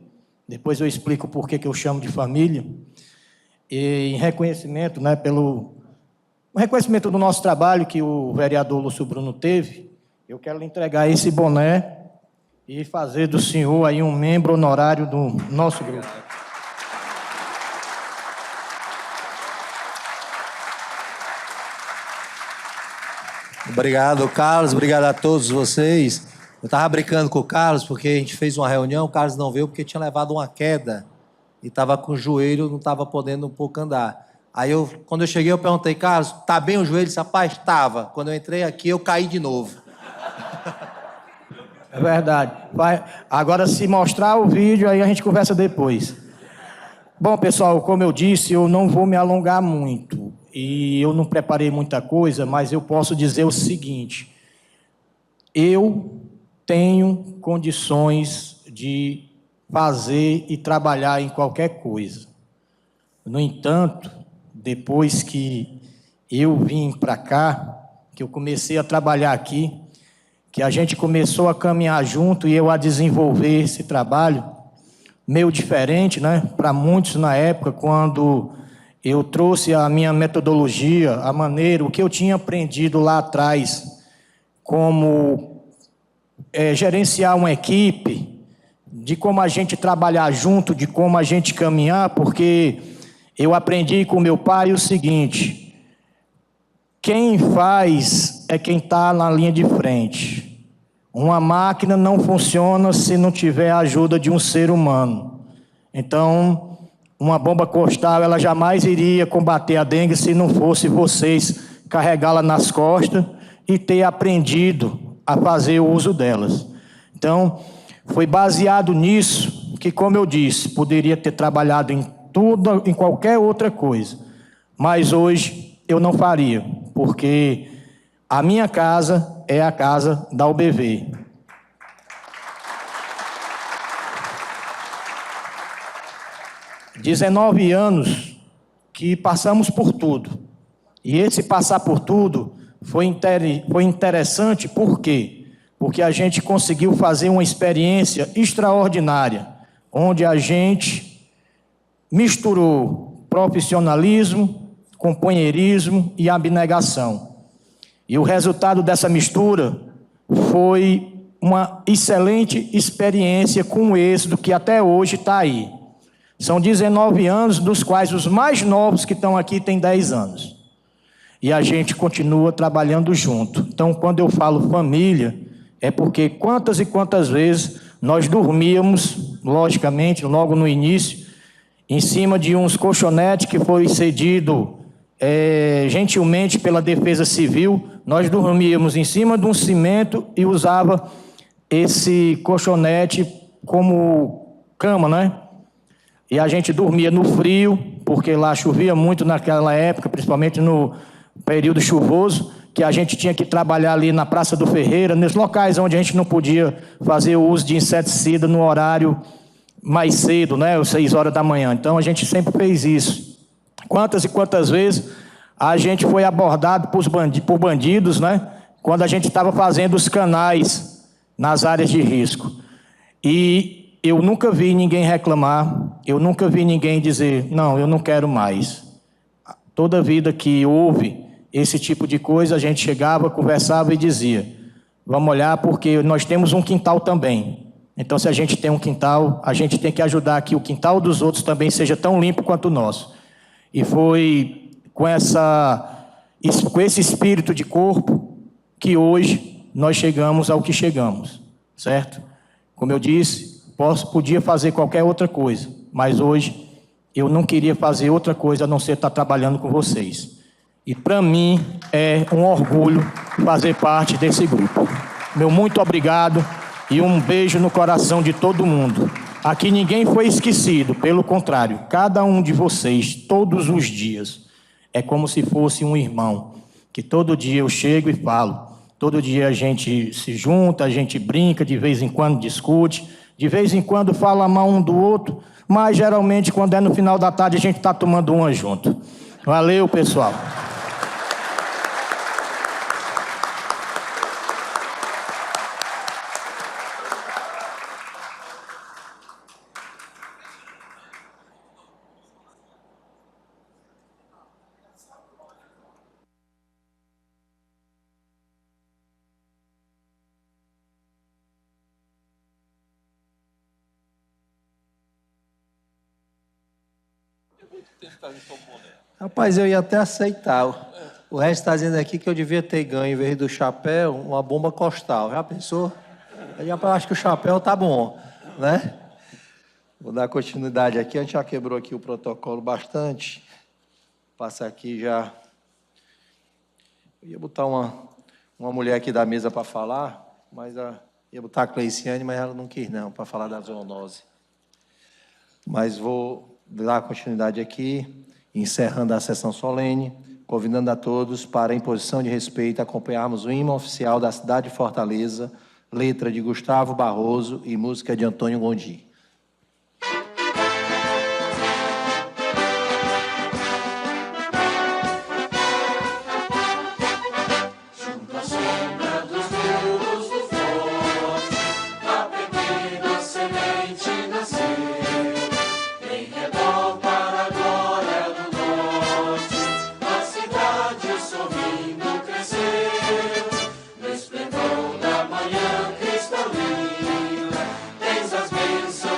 depois eu explico por que eu chamo de família, e em reconhecimento, né, pelo reconhecimento do nosso trabalho que o vereador Lúcio Bruno teve, eu quero lhe entregar esse boné e fazer do senhor aí um membro honorário do nosso grupo. Obrigado, Carlos. Obrigado a todos vocês. Eu estava brincando com o Carlos, porque a gente fez uma reunião, o Carlos não veio porque tinha levado uma queda e estava com o joelho, não estava podendo um pouco andar. Aí, quando eu cheguei, eu perguntei, Carlos, tá bem o joelho? Ele disse, rapaz, estava. Quando eu entrei aqui, eu caí de novo. É verdade. Agora, se mostrar o vídeo, aí a gente conversa depois. Bom, pessoal, como eu disse, eu não vou me alongar muito. E eu não preparei muita coisa, mas eu posso dizer o seguinte. Eu tenho condições de fazer e trabalhar em qualquer coisa. No entanto, depois que eu vim para cá, que eu comecei a trabalhar aqui, que a gente começou a caminhar junto e eu a desenvolver esse trabalho, meio diferente, né, para muitos na época, quando eu trouxe a minha metodologia, a maneira, o que eu tinha aprendido lá atrás, como gerenciar uma equipe, de como a gente trabalhar junto, de como a gente caminhar, porque eu aprendi com meu pai o seguinte, quem faz é quem está na linha de frente. Uma máquina não funciona se não tiver a ajuda de um ser humano. Então, uma bomba costal, ela jamais iria combater a dengue se não fosse vocês carregá-la nas costas e ter aprendido a fazer o uso delas. Então, foi baseado nisso que, como eu disse, poderia ter trabalhado em tudo, em qualquer outra coisa. Mas hoje eu não faria, porque a minha casa é a casa da UBV. Há 19 anos que passamos por tudo. E esse passar por tudo foi interessante, por quê? Porque a gente conseguiu fazer uma experiência extraordinária, onde a gente misturou profissionalismo, companheirismo e abnegação. E o resultado dessa mistura foi uma excelente experiência com o êxito que até hoje está aí. São 19 anos, dos quais os mais novos que estão aqui têm 10 anos. E a gente continua trabalhando junto. Então, quando eu falo família, é porque quantas e quantas vezes nós dormíamos, logicamente, logo no início, em cima de uns colchonetes que foi cedido gentilmente pela Defesa Civil. Nós dormíamos em cima de um cimento e usava esse colchonete como cama, né? E a gente dormia no frio, porque lá chovia muito naquela época, principalmente no período chuvoso, que a gente tinha que trabalhar ali na Praça do Ferreira, nos locais onde a gente não podia fazer o uso de inseticida no horário mais cedo, né, às 6 horas da manhã. Então a gente sempre fez isso. Quantas e quantas vezes a gente foi abordado por bandidos, né, quando a gente estava fazendo os canais nas áreas de risco. E eu nunca vi ninguém reclamar, eu nunca vi ninguém dizer, não, eu não quero mais. Toda vida que houve esse tipo de coisa, a gente chegava, conversava e dizia, vamos olhar porque nós temos um quintal também. Então, se a gente tem um quintal, a gente tem que ajudar que o quintal dos outros também seja tão limpo quanto o nosso. E foi com esse espírito de corpo que hoje nós chegamos ao que chegamos, certo? Como eu disse, podia fazer qualquer outra coisa, mas hoje eu não queria fazer outra coisa a não ser estar trabalhando com vocês. E para mim é um orgulho fazer parte desse grupo. Meu muito obrigado e um beijo no coração de todo mundo. Aqui ninguém foi esquecido, pelo contrário, cada um de vocês, todos os dias, é como se fosse um irmão, que todo dia eu chego e falo, todo dia a gente se junta, a gente brinca, de vez em quando discute, de vez em quando fala mal um do outro, mas geralmente quando é no final da tarde a gente está tomando uma junto. Valeu, pessoal. Rapaz, eu ia até aceitar. O resto está dizendo aqui que eu devia ter ganho, em vez do chapéu, uma bomba costal. Já pensou? Eu já acho que o chapéu tá bom, né? Vou dar continuidade aqui. A gente já quebrou aqui o protocolo bastante. Passa aqui já. Eu ia botar uma mulher aqui da mesa para falar, mas ia botar a Cleiciane, mas ela não quis não, para falar da zoonose. Mas vou dar continuidade aqui, encerrando a sessão solene, convidando a todos para, em posição de respeito, acompanharmos o hino oficial da cidade de Fortaleza, letra de Gustavo Barroso e música de Antônio Gondi. No esplendor da manhã cristalina, tens as bênçãos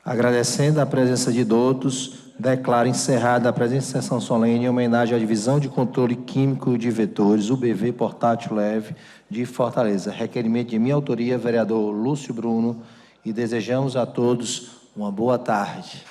Agradecendo a presença de todos, declaro encerrada a presente sessão solene em homenagem à Divisão de Controle Químico de Vetores, UBV Portátil Leve, de Fortaleza. Requerimento de minha autoria, vereador Lúcio Bruno, e desejamos a todos uma boa tarde.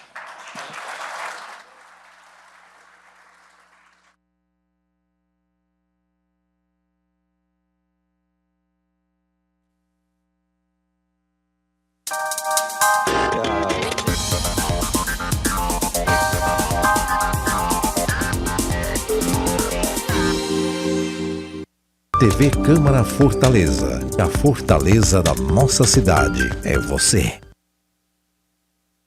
TV Câmara Fortaleza. A fortaleza da nossa cidade é você.